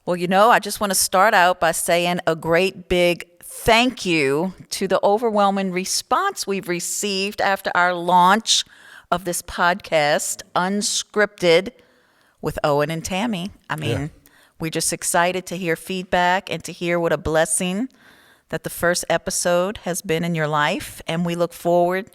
Well, I just want to start out by saying a great big thank you to the overwhelming response we've received after our launch of this podcast, Unscripted, with Owen and Tammy. We're just excited to hear feedback and to hear what a blessing that the first episode has been in your life. And we look forward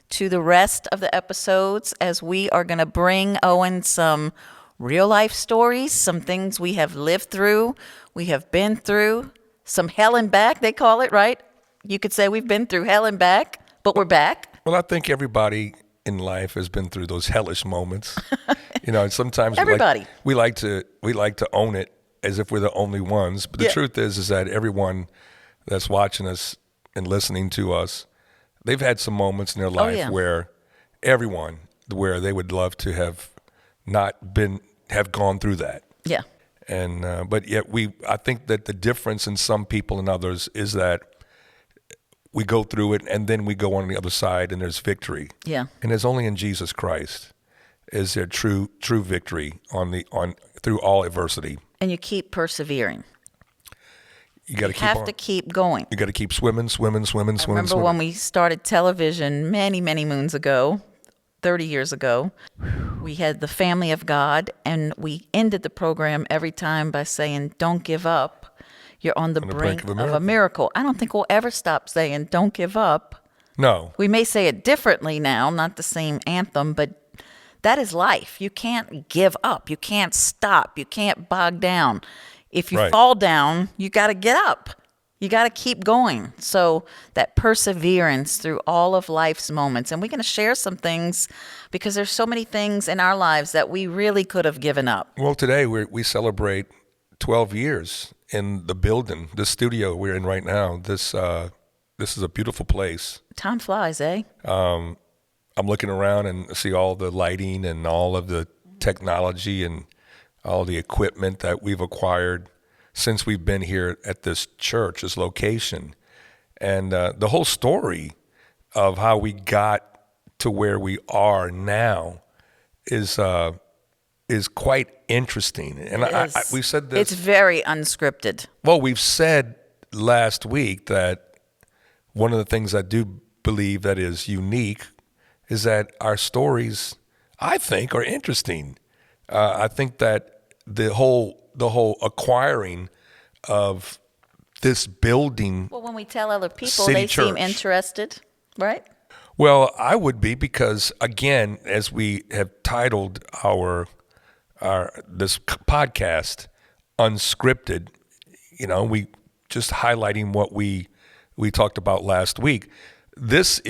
to the rest of the episodes as we are going to bring Owen some real life stories, some things we have lived through, we have been through, some hell and back, they call it, right? You could say we've been through hell and back, but we're back. Well, I think everybody in life has been through those hellish moments. And sometimes everybody. we like to own it as if we're the only ones. But the truth is that everyone that's watching us and listening to us, they've had some moments in their life where they would love to have have gone through that. Yeah. And but yet I think that the difference in some people and others is that we go through it and then we go on the other side and there's victory. Yeah. And it's only in Jesus Christ is there true victory through all adversity. And you keep persevering. You got to keep on. You have to keep going. You got to keep swimming. I remember when we started television many, many moons ago, 30 years ago, we had the Family of God, and we ended the program every time by saying, don't give up. You're on the brink of a miracle. I don't think we'll ever stop saying, don't give up. No. We may say it differently now, not the same anthem, but that is life. You can't give up. You can't stop. You can't bog down. If you fall down, you got to get up. You got to keep going. So that perseverance through all of life's moments. And we're going to share some things because there's so many things in our lives that we really could have given up. Well, today we celebrate 12 years in the building, the studio we're in right now. This is a beautiful place. Time flies, eh? I'm looking around and see all the lighting and all of the technology and all the equipment that we've acquired since we've been here at this church, this location. And the whole story of how we got to where we are now is quite interesting. And we said this. It's very unscripted. Well, we've said last week that one of the things I do believe that is unique is that our stories, I think, are interesting. I think that the whole acquiring of this building. Well, when we tell other people, they seem interested, right? Well, I would be because, again, as we have titled our this podcast, Unscripted, we just highlighting what we talked about last week. This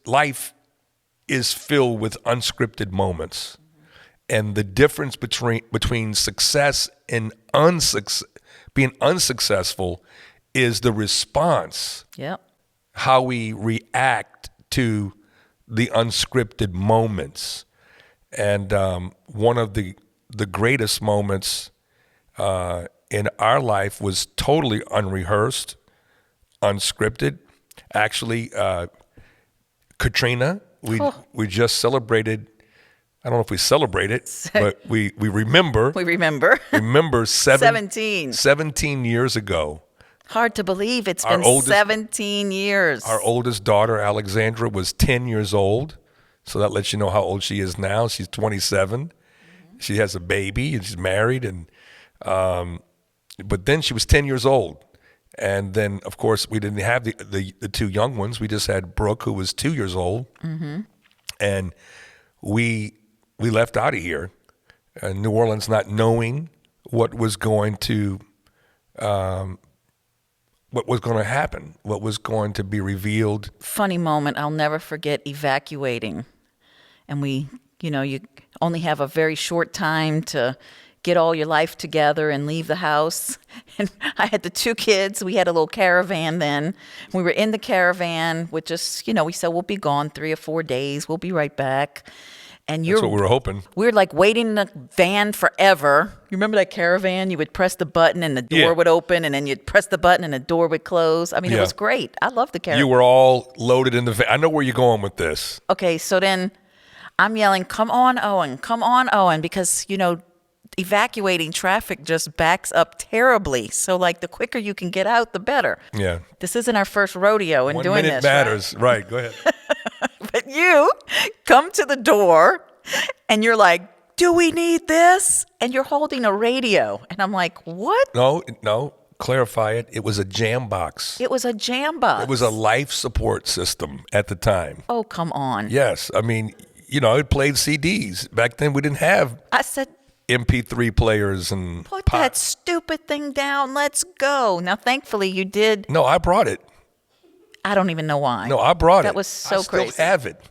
life is filled with unscripted moments. And the difference between success and being unsuccessful is the response. Yep. How we react to the unscripted moments. And one of the greatest moments in our life was totally unrehearsed, unscripted. Actually, Katrina, we just celebrated. I don't know if we celebrate it, but we remember. We remember. Remember 17 years ago. Hard to believe it's been 17 years. Our oldest daughter, Alexandra, was 10 years old. So that lets you know how old she is now. She's 27. Mm-hmm. She has a baby and she's married. But then she was 10 years old. And then, of course, we didn't have the two young ones. We just had Brooke, who was 2 years old. Mm-hmm. And we left out of here, New Orleans, not knowing what was going to happen, what was going to be revealed. Funny moment, I'll never forget evacuating. And you only have a very short time to get all your life together and leave the house. And I had the two kids. We had a little caravan then. We were in the caravan with just, we said we'll be gone 3 or 4 days. We'll be right back. And that's what we were hoping. We were like waiting in the van forever. You remember that caravan? You would press the button and the door would open, and then you'd press the button and the door would close. I mean, it was great. I love the caravan. You were all loaded in the van. I know where you're going with this. Okay, so then I'm yelling, "Come on, Owen. Come on, Owen," because, evacuating traffic just backs up terribly. So, like, the quicker you can get out, the better. Yeah. This isn't our first rodeo in 1 doing minute this. matters. Right. Go ahead. But you come to the door and you're like, do we need this? And you're holding a radio. And I'm like, what? No. Clarify it. It was a jam box. It was a jam box. It was a life support system at the time. Oh, come on. Yes. I mean, it played CDs. Back then, we didn't have I said, MP3 players and put that stupid thing down. Let's go. Now, thankfully, you did. No, I brought it. I don't even know why. No, I brought it. That was so crazy. I still have it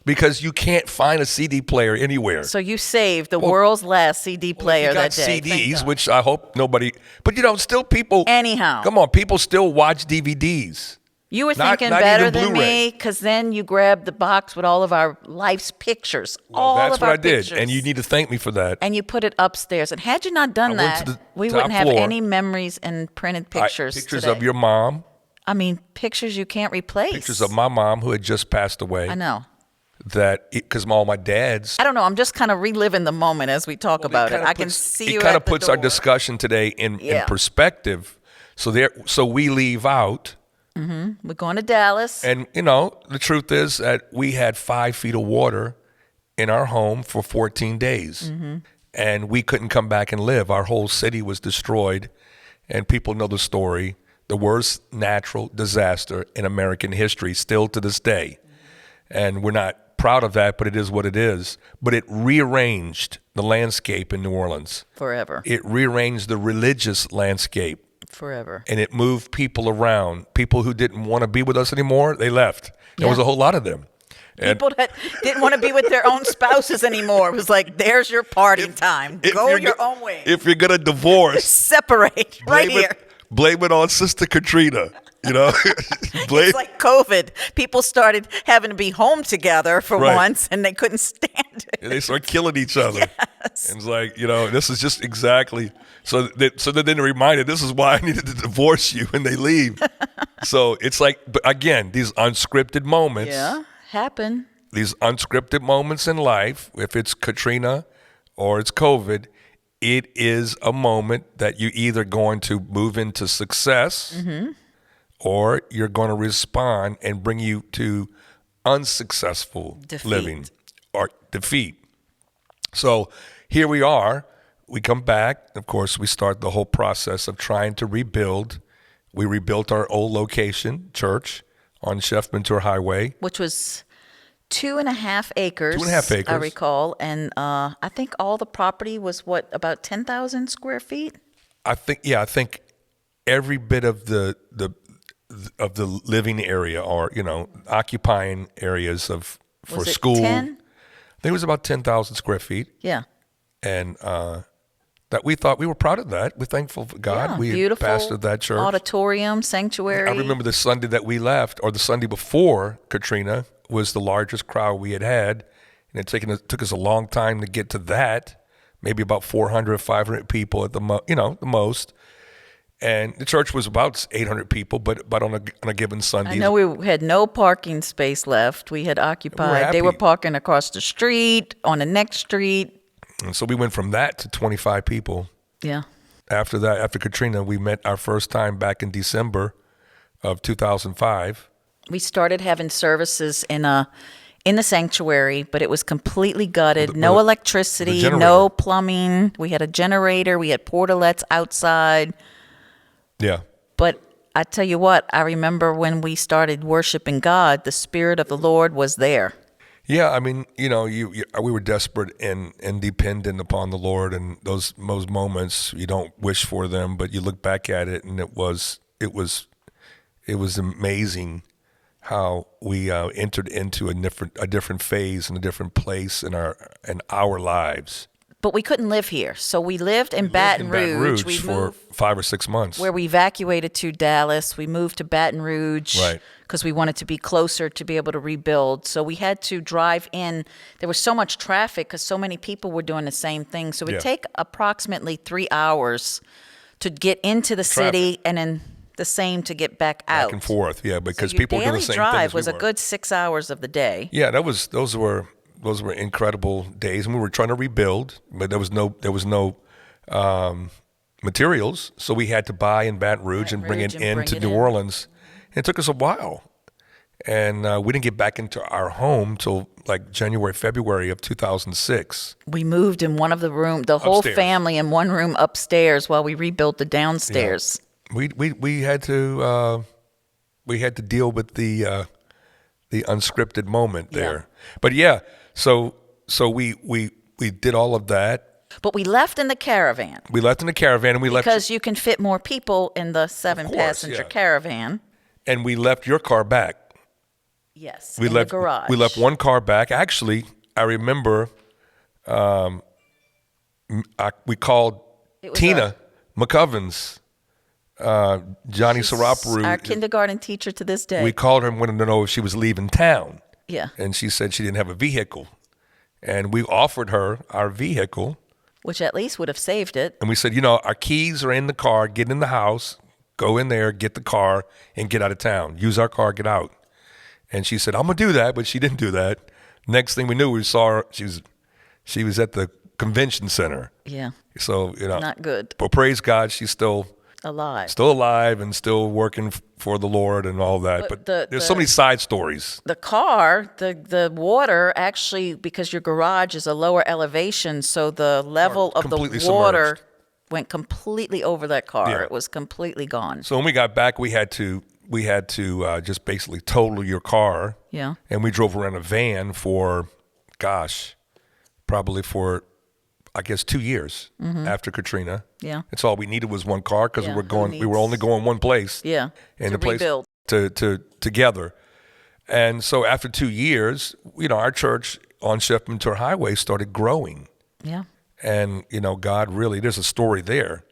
because you can't find a CD player anywhere. So you saved the world's last CD player that day. CDs, which I hope nobody. But still people. Anyhow, come on, people still watch DVDs. You were Not thinking better even than Blu-ray. me, because then you grabbed the box with all of our life's pictures. That's of what our I did, pictures. and you need to thank me for that. And you put it upstairs. And had you not done I went to that, the we top wouldn't have floor. any memories and printed pictures. Pictures today. of your mom. I mean, pictures you can't replace. Pictures of my mom who had just passed away. I know. Because all my dad's. I don't know. I'm just kind of reliving the moment as we talk about it. I can see you It kind at of the puts our door. discussion today in perspective. So we leave out. We're going to Dallas. And, the truth is that we had 5 feet of water in our home for 14 days. And we couldn't come back and live. Our whole city was destroyed. And people know the story. The worst natural disaster in American history still to this day. And we're not proud of that, but it is what it is. But it rearranged the landscape in New Orleans. Forever. It rearranged the religious landscape. Forever. And it moved people around. People who didn't want to be with us anymore, they left. There was a whole lot of them. And People that didn't want to be with their own spouses anymore. It was like, there's your party time. Go your own way. If you're going to divorce, Separate right here. Blame it on Sister Katrina. It's like COVID. People started having to be home together for once, and they couldn't stand it. And they start killing each other. Yes. And it's like, this is just exactly. So then they're reminded, this is why I needed to divorce you, and they leave. So it's like, but again, these unscripted moments. Yeah, happen. These unscripted moments in life, if it's Katrina or it's COVID, it is a moment that you're either going to move into success or you're going to respond and bring you to unsuccessful living or defeat. So here we are. We come back. Of course, we start the whole process of trying to rebuild. We rebuilt our old location, church, on Chef Mentor Highway. Which was 2.5 acres. 2.5 acres. I recall. And I think all the property was, about 10,000 square feet? I think every bit of the living area or, occupying areas for Was it school. 10? I think it was about 10,000 square feet. Yeah. And that we thought we were proud of that. We're thankful for God. Yeah, We had beautiful pastored that church. Auditorium, sanctuary. I remember the Sunday that we left, or the Sunday before Katrina, was the largest crowd we had. And it took us a long time to get to that. Maybe about 400, 500 people at the most. And the church was about 800 people, but on a given Sunday. I know we had no parking space left. We had occupied. They were parking across the street, on the next street. And so we went from that to 25 people. Yeah. After that, after Katrina, we met our first time back in December of 2005. We started having services in the sanctuary, but it was completely gutted. No electricity, no plumbing. We had a generator. We had portalets outside. Yeah. But I tell you what, I remember when we started worshiping God, the Spirit of the Lord was there. Yeah, I mean, we were desperate and dependent upon the Lord, and those moments you don't wish for them, but you look back at it, and it was amazing how we entered into a different phase and a different place in our lives. But we couldn't live here, so we lived in Baton Rouge. We for 5 or 6 months. Where we evacuated to Dallas. We moved to Baton Rouge because we wanted to be closer to be able to rebuild. So we had to drive in. There was so much traffic because so many people were doing the same thing. So it would take approximately 3 hours to get into the city, and then the same to get back out. Back and forth, yeah, because so people were doing the same thing as daily drive we was were. A good 6 hours of the day. Yeah, those were those were incredible days, and we were trying to rebuild, but there was no materials, so we had to buy in Baton Rouge and bring it into New Orleans. And it took us a while, and we didn't get back into our home till like January, February of 2006. We moved in one of the room, the whole Upstairs. family in one room upstairs while we rebuilt the downstairs. Yeah. We had to deal with the unscripted moment there. But yeah, so we did all of that. But we left in the caravan. We left in the caravan, and we left because you can fit more people in the 7-passenger caravan. And we left your car back. Yes, in the garage. We left one car back. Actually, I remember we called Tina McCovens, Johnny Saraparu. Our kindergarten teacher to this day. We called her and wanted to know if she was leaving town. Yeah. And she said she didn't have a vehicle. And we offered her our vehicle. Which at least would have saved it. And we said, our keys are in the car. Get in the house. Go in there, get the car, and get out of town. Use our car, get out. And she said, I'm going to do that, but she didn't do that. Next thing we knew, we saw her. She was at the convention center. Yeah. So, not good. But praise God, she's still alive and still working for the Lord and all that. But there's so many side stories. The car, the water actually, because your garage is a lower elevation, so the level of the water went completely over that car. Yeah. It was completely gone. So when we got back, we had to just basically total your car. Yeah. And we drove around a van for, probably for, I guess, 2 years after Katrina. Yeah. That's all we needed was one car because we were only going one place. Yeah. And to rebuild. Together. And so after 2 years, our church on Sheffman Tour Highway started growing. Yeah. And, God really, there's a story there,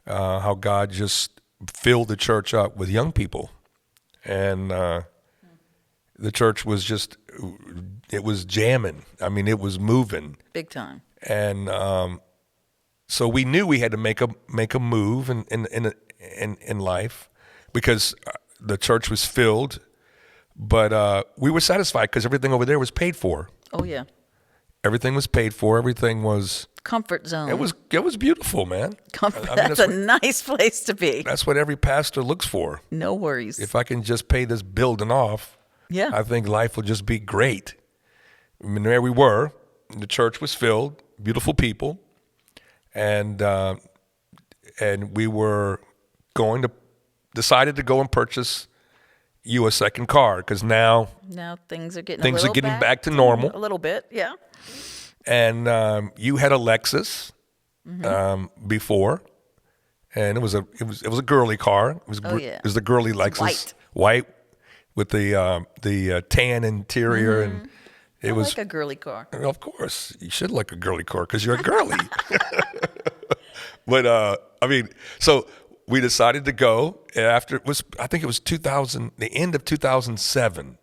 how God just filled the church up with young people. And the church was it was jamming. I mean, it was moving. Big time. And so we knew we had to make a move in life because the church was filled, but we were satisfied because everything over there was paid for. Oh, yeah. Everything was paid for. Everything was comfort zone. It was beautiful, man. Comfort. That's a nice place to be. That's what every pastor looks for. No worries. If I can just pay this building off, I think life will just be great. I mean, there we were. The church was filled, beautiful people, and we were decided to go and purchase you a second car because now things are getting back to normal a little bit, yeah. And you had a Lexus before, and it was a girly car. It was the girly Lexus, white with the tan interior, and it was like a girly car. Of course, you should like a girly car because you're a girly. But so we decided to go after I think it was 2000, the end of 2007.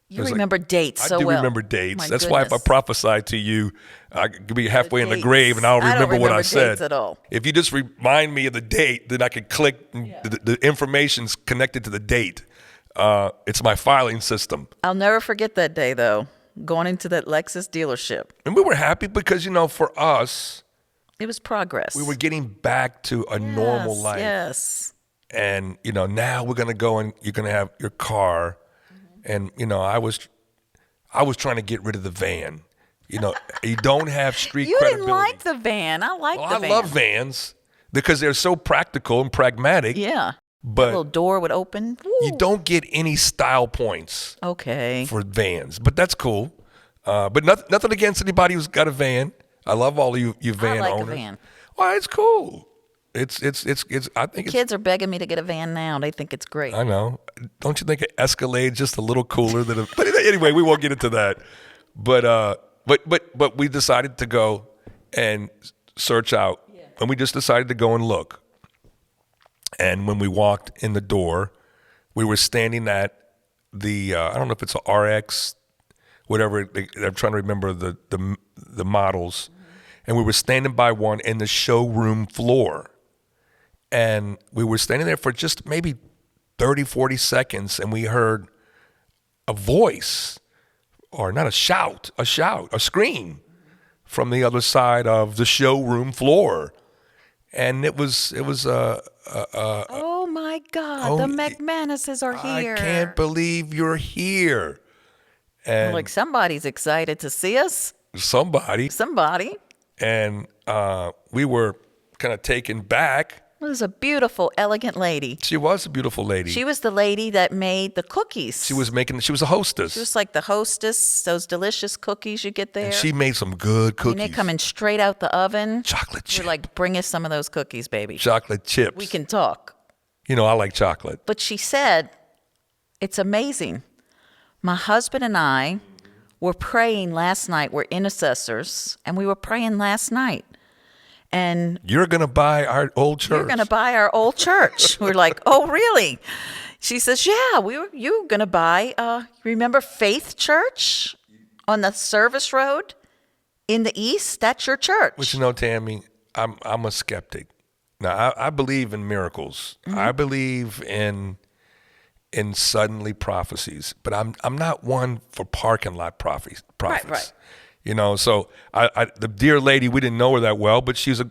You remember dates so well. I do remember dates. My That's why if I prophesy to you, I could be halfway in the grave and I'll remember what I said. Dates at all. If you just remind me of the date, then I could click. The information's connected to the date. It's my filing system. I'll never forget that day, though, going into that Lexus dealership. And we were happy because, for us, it was progress. We were getting back to a normal life. Yes. And, now we're going to go and you're going to have your car. And, I was trying to get rid of the van. You don't have street credibility. You didn't like the van. I like the van. I love vans because they're so practical and pragmatic. Yeah. But the little door would open. Woo. You don't get any style points for vans. But that's cool. But nothing against anybody who's got a van. I love all of you van owners. I like a van. Well, it's cool. It's. I think kids are begging me to get a van now. They think it's great. I know. Don't you think an Escalade's just a little cooler than a? But anyway, we won't get into that. But we decided to go and search out, and we just decided to go and look. And when we walked in the door, we were standing at the I don't know if it's a RX, whatever. I'm trying to remember the models, and we were standing by one in the showroom floor. And we were standing there for just maybe 30, 40 seconds, and we heard a voice or not a shout, a scream from the other side of the showroom floor. And it was Oh my God, the McManuses are here. I can't believe you're here. And Like somebody's excited to see us. somebody. And we were kind of taken back. It was a beautiful, elegant lady. She was a beautiful lady. She was the lady that made the cookies. She was a hostess. She was like the hostess, those delicious cookies you get there. And she made some good cookies. And they coming straight out the oven. Chocolate chip. We're like, bring us some of those cookies, baby. Chocolate chips. We can talk. You know, I like chocolate. But she said, it's amazing. My husband and I were praying last night. We're intercessors, and we were praying last night. And you're going to buy our old church. You're going to buy our old church. We're like, oh, really? She says, yeah, you're going to buy, remember Faith Church on the Service Road in the East? That's your church. But you know, Tammy, I'm a skeptic. Now, I believe in miracles. Mm-hmm. I believe in suddenly prophecies, but I'm not one for parking lot prophets. Right. You know, so the dear lady, we didn't know her that well, but she's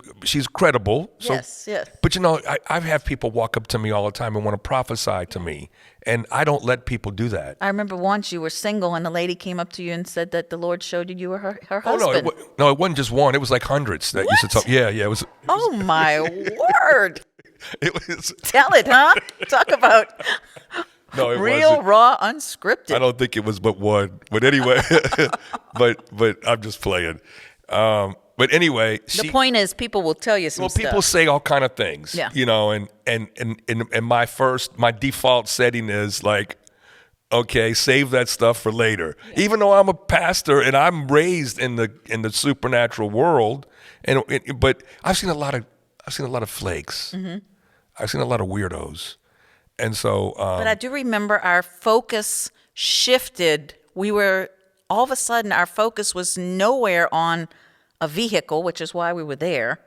credible. So, yes. But you know, I have people walk up to me all the time and want to prophesy to me, and I don't let people do that. I remember once you were single, and the lady came up to you and said that the Lord showed you were her husband. No, it wasn't just one. It was like hundreds that used to talk. Yeah, it was. Oh my word! It was. Tell it, huh? Talk about. No, it real, wasn't. raw, unscripted. I don't think it was but one. But anyway, but I'm just playing. But anyway, the point is, people will tell you some stuff. Well, people say all kind of things. Yeah. You know, and my default setting is like, okay, save that stuff for later. Yeah. Even though I'm a pastor and I'm raised in the supernatural world, but I've seen a lot of flakes. Mm-hmm. I've seen a lot of weirdos. And so, but I do remember our focus shifted. All of a sudden, our focus was nowhere on a vehicle, which is why we were there.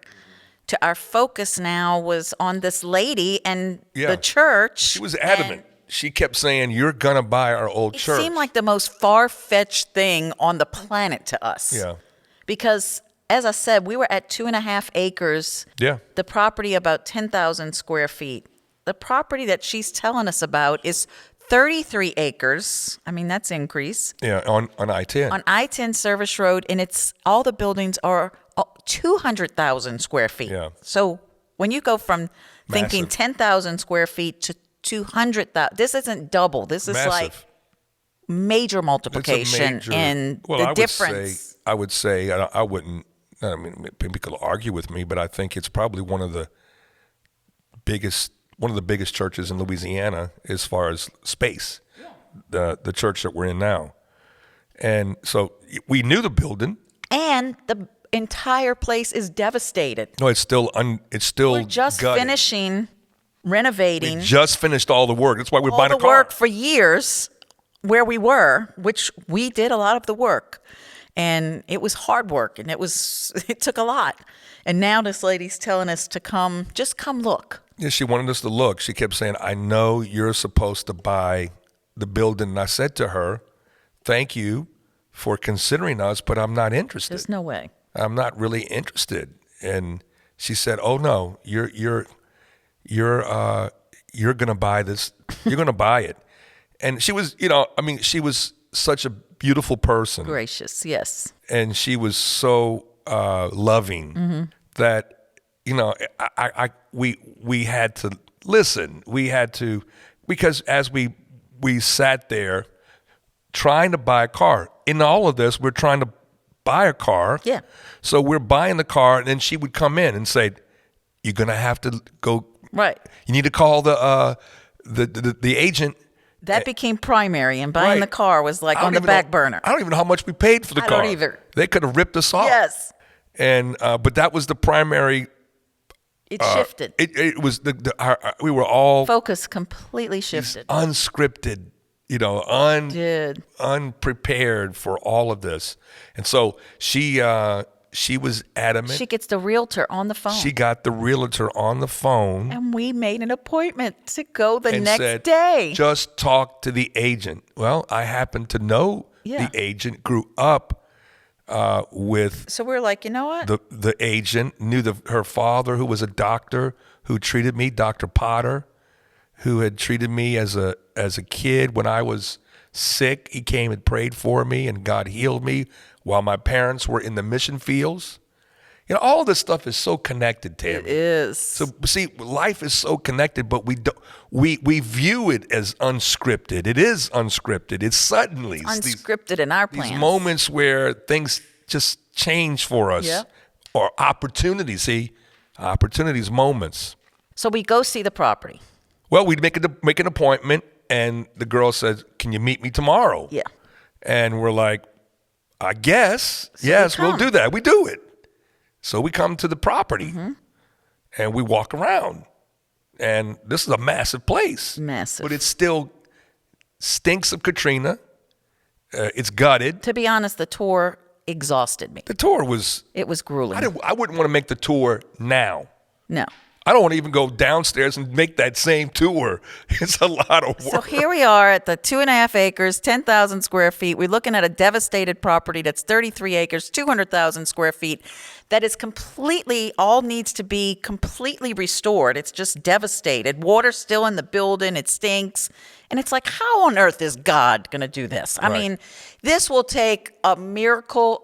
To our focus now was on this lady and the church. She was adamant. She kept saying, "You're gonna buy our old church." It seemed like the most far-fetched thing on the planet to us. Yeah. Because, as I said, we were at 2.5 acres. Yeah. The property about 10,000 square feet. The property that she's telling us about is 33 acres. I mean, that's increase. Yeah, on I-10. On I-10 Service Road, and all the buildings are 200,000 square feet. Yeah. So when you go from thinking Massive. 10,000 square feet to 200,000, this isn't double. This is Massive. like major multiplication in the difference. I would say, I wouldn't, I mean, people could argue with me, but I think it's probably one of the biggest churches in Louisiana as far as space, the church that we're in now. And so we knew the building. And the entire place is devastated. No, it's still We're just gutted. finishing renovating. We just finished all the work. That's why we're buying a car. All the work for years where we were, which we did a lot of the work. And it was hard work, and it took a lot. And now this lady's telling us to just come look. Yeah, she wanted us to look. She kept saying, "I know you're supposed to buy the building." And I said to her, "Thank you for considering us, but I'm not interested. There's no way. I'm not really interested." And she said, "Oh no, you're gonna buy this. You're gonna buy it." And she was, she was such a beautiful person. Gracious, yes. And she was so loving that, we had to listen. We had to, because as we sat there trying to buy a car. In all of this, we're trying to buy a car. Yeah. So we're buying the car, and then she would come in and say, "You're gonna have to go. Right. You need to call the agent." That became primary, and buying the car was like on the back burner. I don't even know how much we paid for the car. I don't either. They could have ripped us off. Yes. And but that was the primary. It shifted. It was we were all focus completely shifted. Unscripted, unprepared for all of this, and so she was adamant. She gets the realtor on the phone. She got the realtor on the phone, and we made an appointment to go the and next said, day. Just talk to the agent. Well, I happen to know Yeah. The agent grew up with So we're like, you know what? the agent, knew her father, who was a doctor, who treated me, Dr. Potter, who had treated me as a kid when I was sick. He came and prayed for me, and God healed me while my parents were in the mission fields. You know, all this stuff is so connected, Tammy. It is. So see, life is so connected, but we view it as unscripted. It is unscripted. It's suddenly Unscripted in our plans. these moments where things just change for us, Yeah. or opportunities. Opportunities, moments. So we go see the property. Well, we'd make an appointment, and the girl says, "Can you meet me tomorrow?" Yeah. And we're like, "I guess, So yes, we we'll come. do that." We do it. So we come to the property, and we walk around, and this is a massive place. Massive. But it still stinks of Katrina. It's gutted. To be honest, the tour exhausted me. The tour was, It was grueling. I wouldn't want to make the tour now. No. I don't want to even go downstairs and make that same tour. It's a lot of work. So here we are at the 2.5 acres, 10,000 square feet. We're looking at a devastated property that's 33 acres, 200,000 square feet. That is all needs to be completely restored. It's just devastated. Water's still in the building. It stinks. And it's like, how on earth is God going to do this? I Right. mean, this will take a miracle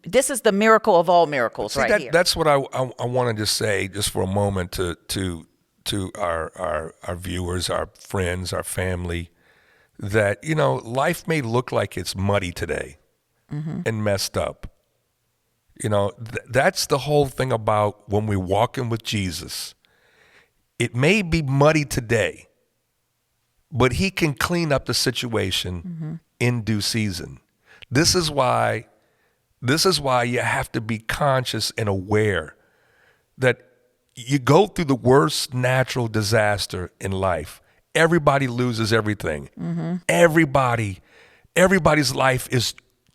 this is the miracle of all miracles right here. That's what I wanted to say just for a moment to our viewers, our friends, our family, that, you know, life may look like it's muddy today and messed up. You know, that's the whole thing about when we're walking with Jesus. It may be muddy today, but he can clean up the situation in due season. This is why you have to be conscious and aware that you go through the worst natural disaster in life. Everybody loses everything. Everybody's life is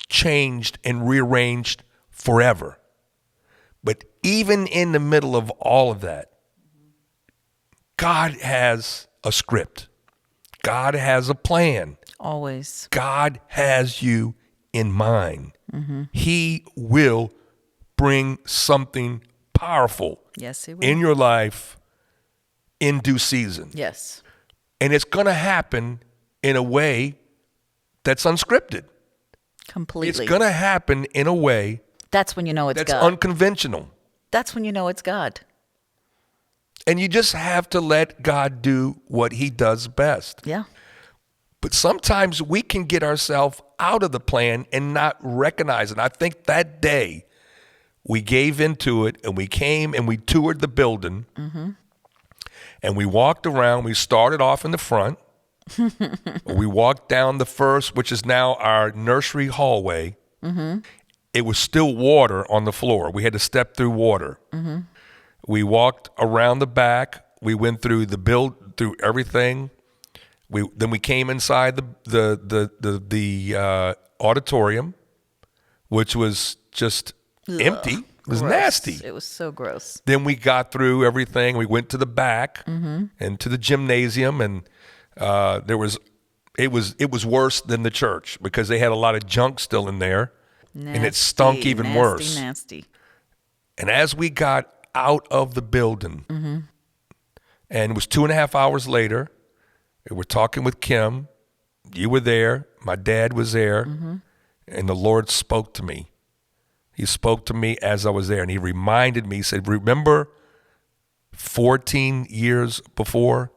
changed and rearranged forever. But even in the middle of all of that, God has a script. God has a plan. Always. God has you in mind. He will bring something powerful Yes, he will. in your life in due season. Yes. And it's going to happen in a way that's unscripted. Completely. It's going to happen in a way That's when you know it's that's God. unconventional. That's when you know it's God. And you just have to let God do what he does best. Yeah. But sometimes we can get ourselves out of the plan and not recognize it. I think that day we gave into it, and we came and we toured the building, and we walked around. We started off in the front. We walked down the first, which is now our nursery hallway. It was still water on the floor. We had to step through water. We walked around the back. We went through through everything. Then we came inside the auditorium, which was just empty. It was Gross. nasty. It was so gross. Then we got through everything. We went to the back and to the gymnasium, and it was worse than the church because they had a lot of junk still in there, and it stunk even worse. Nasty. And as we got out of the building, and it was 2.5 hours later, we were talking with Kim. You were there. My dad was there. And the Lord spoke to me. He spoke to me as I was there. And he reminded me, he said, remember 14 years before?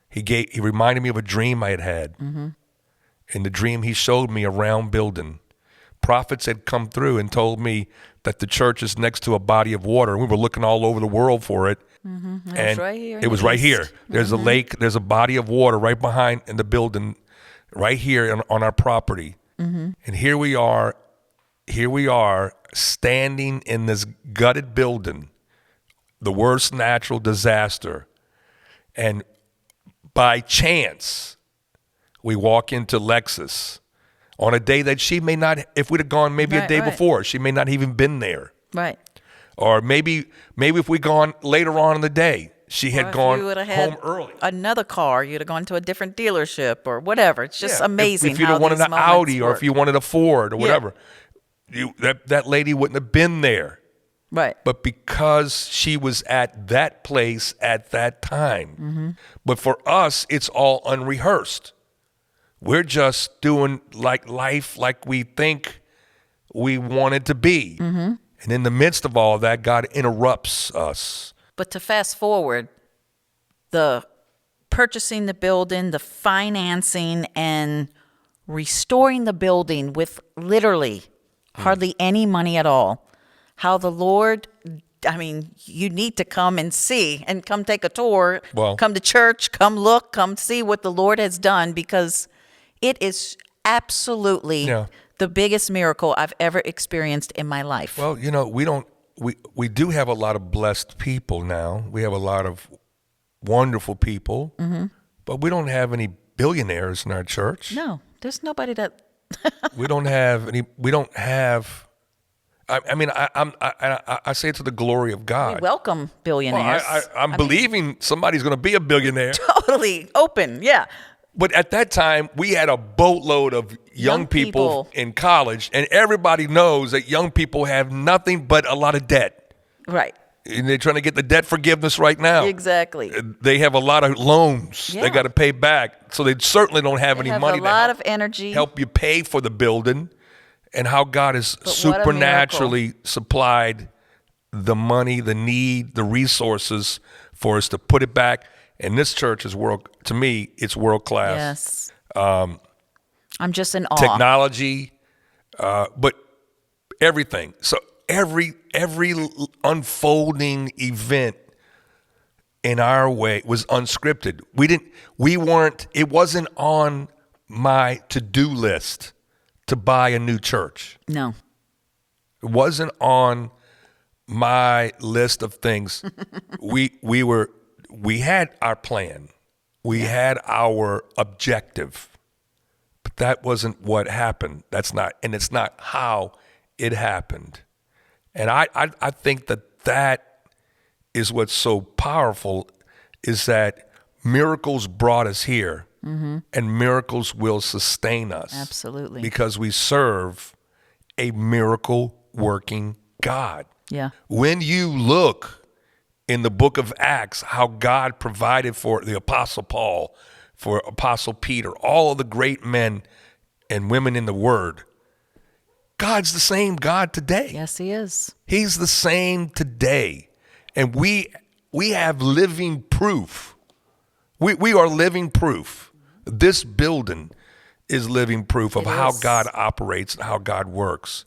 He reminded me of a dream I had had. In the dream, he showed me a round building. Prophets had come through and told me that the church is next to a body of water. We were looking all over the world for it. It was right here. It was right here. There's a lake. There's a body of water right behind in the building, right here on our property. And here we are standing in this gutted building, the worst natural disaster. And by chance, we walk into Lexus on a day that she may not, if we'd have gone maybe a day before, she may not even been there. Right. Or maybe if we'd gone later on in the day, she Or had if gone you would have had home early. another car, you'd have gone to a different dealership or whatever. It's just Yeah, amazing if you'd how have wanted these an moments Audi or work. if you wanted a Ford or Yeah. whatever, that lady wouldn't have been there. Right. But because she was at that place at that time. Mm-hmm. But for us, it's all unrehearsed. We're just doing like life like we think we want it to be. Mm-hmm. And in the midst of all that, God interrupts us. But to fast forward, the purchasing the building, the financing, and restoring the building with literally hardly any money at all. How the Lord, I mean, you need to come and see and come take a tour, Well- come to church, come look, come see what the Lord has done, because it is absolutely Yeah. the biggest miracle I've ever experienced in my life. Well, we do have a lot of blessed people now. We have a lot of wonderful people, but we don't have any billionaires in our church. No, there's nobody that, We don't have any. We don't have. I mean, I say it to the glory of we God. welcome Well, billionaires. I'm believing somebody's going to be a billionaire. Totally open, yeah. But at that time, we had a boatload of young people in college, and everybody knows that young people have nothing but a lot of debt. Right, And they're trying to get the debt forgiveness right now. exactly. They have a lot of loans Yeah. they got to pay back. So they certainly don't have any Have money a to lot of energy. help you pay for the building, and how God has what a supernaturally supplied the money, the need, the resources for us to put it back. And this church is to me, it's world class. Yes. I'm just in awe. Technology, but everything. So every unfolding event in our way was unscripted. It wasn't on my to-do list to buy a new church. No. It wasn't on my list of things. We had our plan. We had our objective. But that wasn't what happened. It's not how it happened. And I think that is what's so powerful, is that miracles brought us here, and miracles will sustain us. Absolutely. Because we serve a miracle working God. Yeah. When you look in the book of Acts, how God provided for the Apostle Paul, for Apostle Peter, all of the great men and women in the Word, God's the same God today. Yes, he is. He's the same today. And we have living proof. We are living proof. This building is living proof of how God operates and how God works.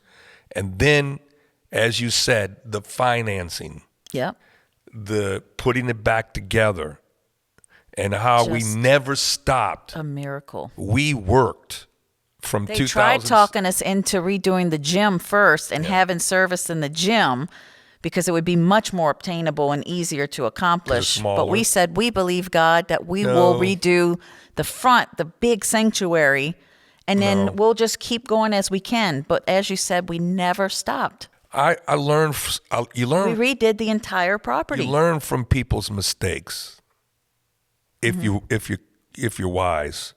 And then, as you said, the financing, Yep. the putting it back together, and how we Just never stopped. A miracle. We worked from They 2000. tried talking us into redoing the gym first and having service in the gym because it would be much more obtainable and easier to accomplish. But we said, we believe, God, that we will redo the front, the big sanctuary, and then we'll just keep going as we can. But as you said, we never stopped. I learned. You learn. We redid the entire property. You learn from people's mistakes. If you're wise.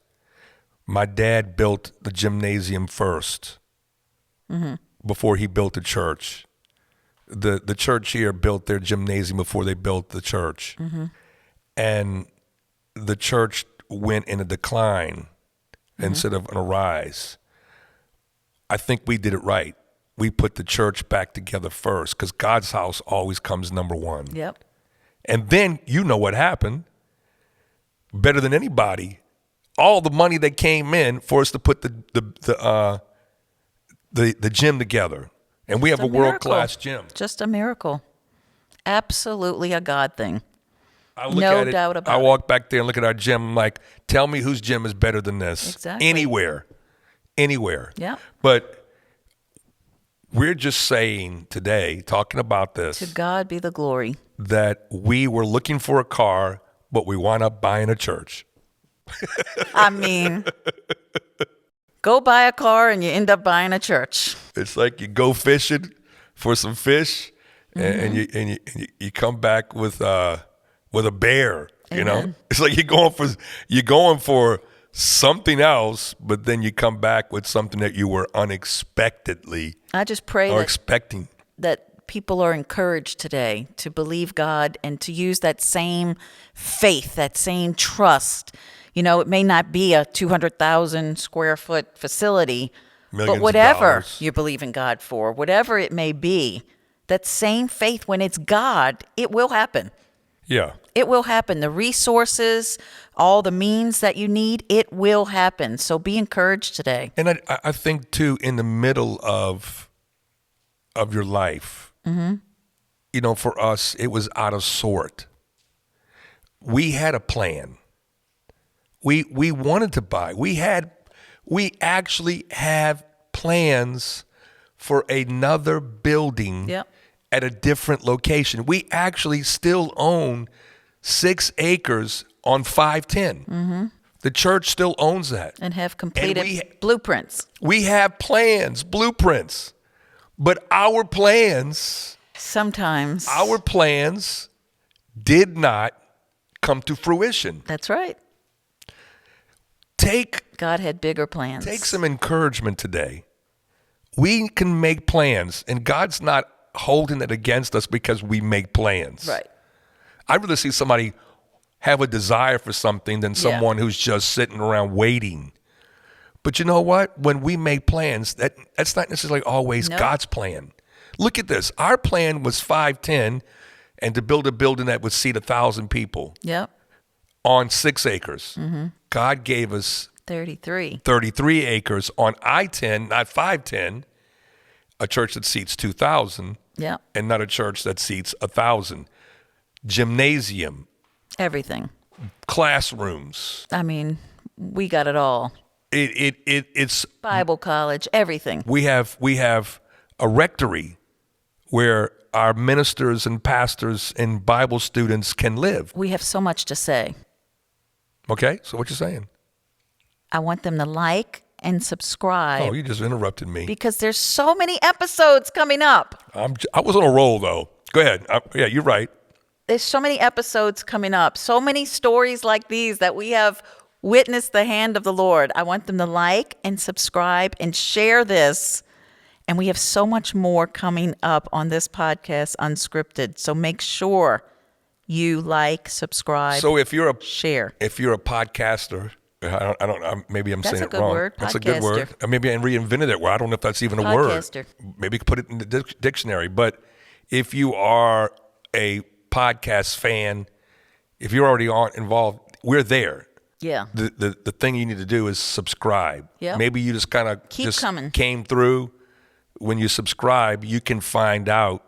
My dad built the gymnasium first before he built the church. The church here built their gymnasium before they built the church. And the church went in a decline instead of on a rise. I think we did it right. We put the church back together first, because God's house always comes number one. Yep. And then you know what happened. Better than anybody, all the money that came in for us to put the gym together, and we have a world-class gym. Just a miracle. Absolutely a God thing. I look No at it, doubt about I it. walk back there and look at our gym. I'm like, tell me whose gym is better than this. Exactly. Anywhere. Yeah. But we're just saying today, talking about this, To God be the glory. that we were looking for a car, but we wound up buying a church. I mean, go buy a car and you end up buying a church. It's like you go fishing for some fish, and you come back with with a bear. You know, Amen. it's like you're going for something else, but then you come back with something that you were unexpectedly I just pray or that expecting. people are encouraged today to believe God and to use that same faith, that same trust. You know, it may not be a 200,000 square foot facility, Millions but of whatever dollars. you believe in God for, whatever it may be, that same faith, when it's God, it will happen. Yeah. It will happen. The resources, all the means that you need, it will happen. So be encouraged today. And I think too, in the middle of your life, you know, for us, it was out of sort. We had a plan. We wanted to buy. We actually have plans for another building Yep. at a different location. We actually still own 6 acres on 510. The church still owns that. And have completed we- blueprints. We have plans, blueprints, but our plans Sometimes. did not come to fruition. That's right. Take God had bigger plans. some encouragement today. We can make plans, and God's not holding it against us because we make plans. Right. I'd rather see somebody have a desire for something than someone who's just sitting around waiting. But you know what? When we make plans, that's not necessarily always Nope. God's plan. Look at this. Our plan was 510 and to build a building that would seat 1,000 people Yep. on 6 acres. God gave us 33. 33 acres on I-10, not 510, a church that seats 2,000 Yep. and not a church that seats 1,000. Gymnasium, Everything. classrooms. I mean, we got it all. It's Bible college, everything. we have a rectory where our ministers and pastors and Bible students can live. We have so much to say. Okay, so what you saying? I want them to like and subscribe Oh, you just interrupted me. because there's so many episodes coming up. I was on a roll though. Go ahead. Yeah, you're right. There's so many episodes coming up, so many stories like these that we have witnessed the hand of the Lord. I want them to like and subscribe and share this. And we have so much more coming up on this podcast, Unscripted. So make sure you like, subscribe, So if you're share. a podcaster, I don't maybe I'm That's saying a it good wrong. word, That's a good word. podcaster. Or maybe I reinvented it where I don't know if that's even a Podcaster. word. Maybe put it in the dictionary. But if you are a podcast fan, if you're already involved, we're there. Yeah. The thing you need to do is subscribe. Yep. Maybe you just kind of Keep coming. came through. When you subscribe, you can find out.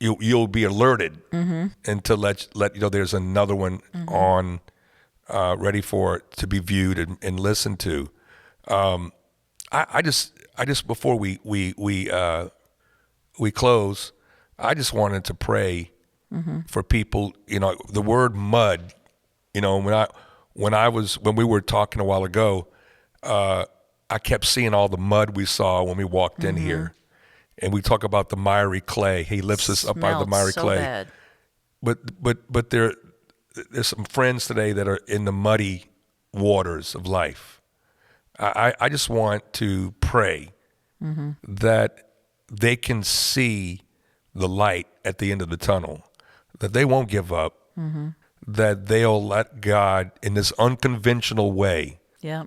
You'll be alerted and to let you know there's another one on ready for it to be viewed and listened to. I just before we close, I just wanted to pray for people. You know, the word mud. You know, when we were talking a while ago, I kept seeing all the mud we saw when we walked in here, and we talk about the miry clay. He lifts us up out of the miry so clay. bad. But there's some friends today that are in the muddy waters of life. I just want to pray that they can see the light at the end of the tunnel, that they won't give up, that they'll let God in this unconventional way, Yeah.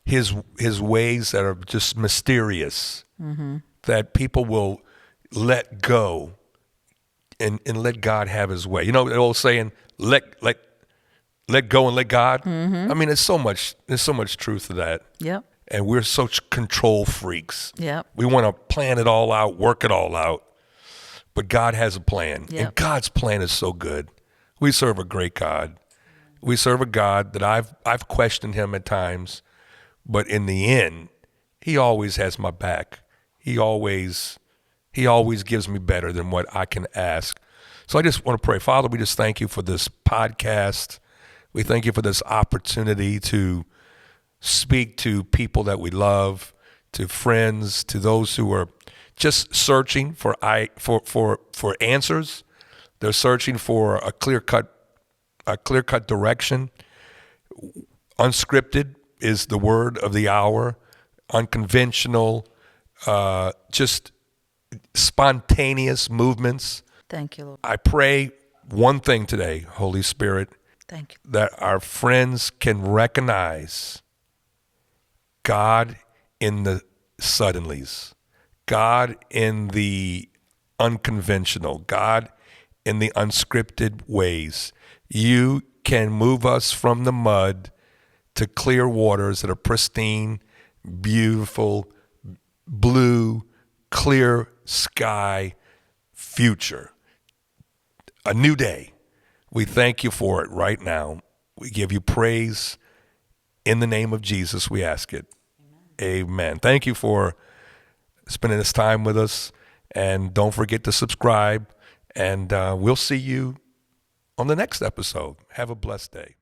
his ways that are just mysterious, that people will let go and let God have his way. You know the old saying, let go and let God. I mean, there's so much truth to that. Yep. And we're such control freaks. Yep. We want to plan it all out, work it all out. But God has a plan. Yep. And God's plan is so good. We serve a great God. We serve a God that I've questioned him at times, but in the end, he always has my back. He always gives me better than what I can ask. So I just want to pray. Father, we just thank you for this podcast. We thank you for this opportunity to speak to people that we love, to friends, to those who are just searching for answers. They're searching for a clear-cut direction. Unscripted is the word of the hour. Unconventional, just spontaneous movements. Thank you, Lord. I pray one thing today, Holy Spirit, Thank you. that our friends can recognize God in the suddenlies, God in the unconventional, God in the unscripted ways. You can move us from the mud to clear waters that are pristine, beautiful, blue, clear sky future. A new day. We thank you for it right now. We give you praise. In the name of Jesus, we ask it. Amen. Thank you for spending this time with us. And don't forget to subscribe. And we'll see you on the next episode. Have a blessed day.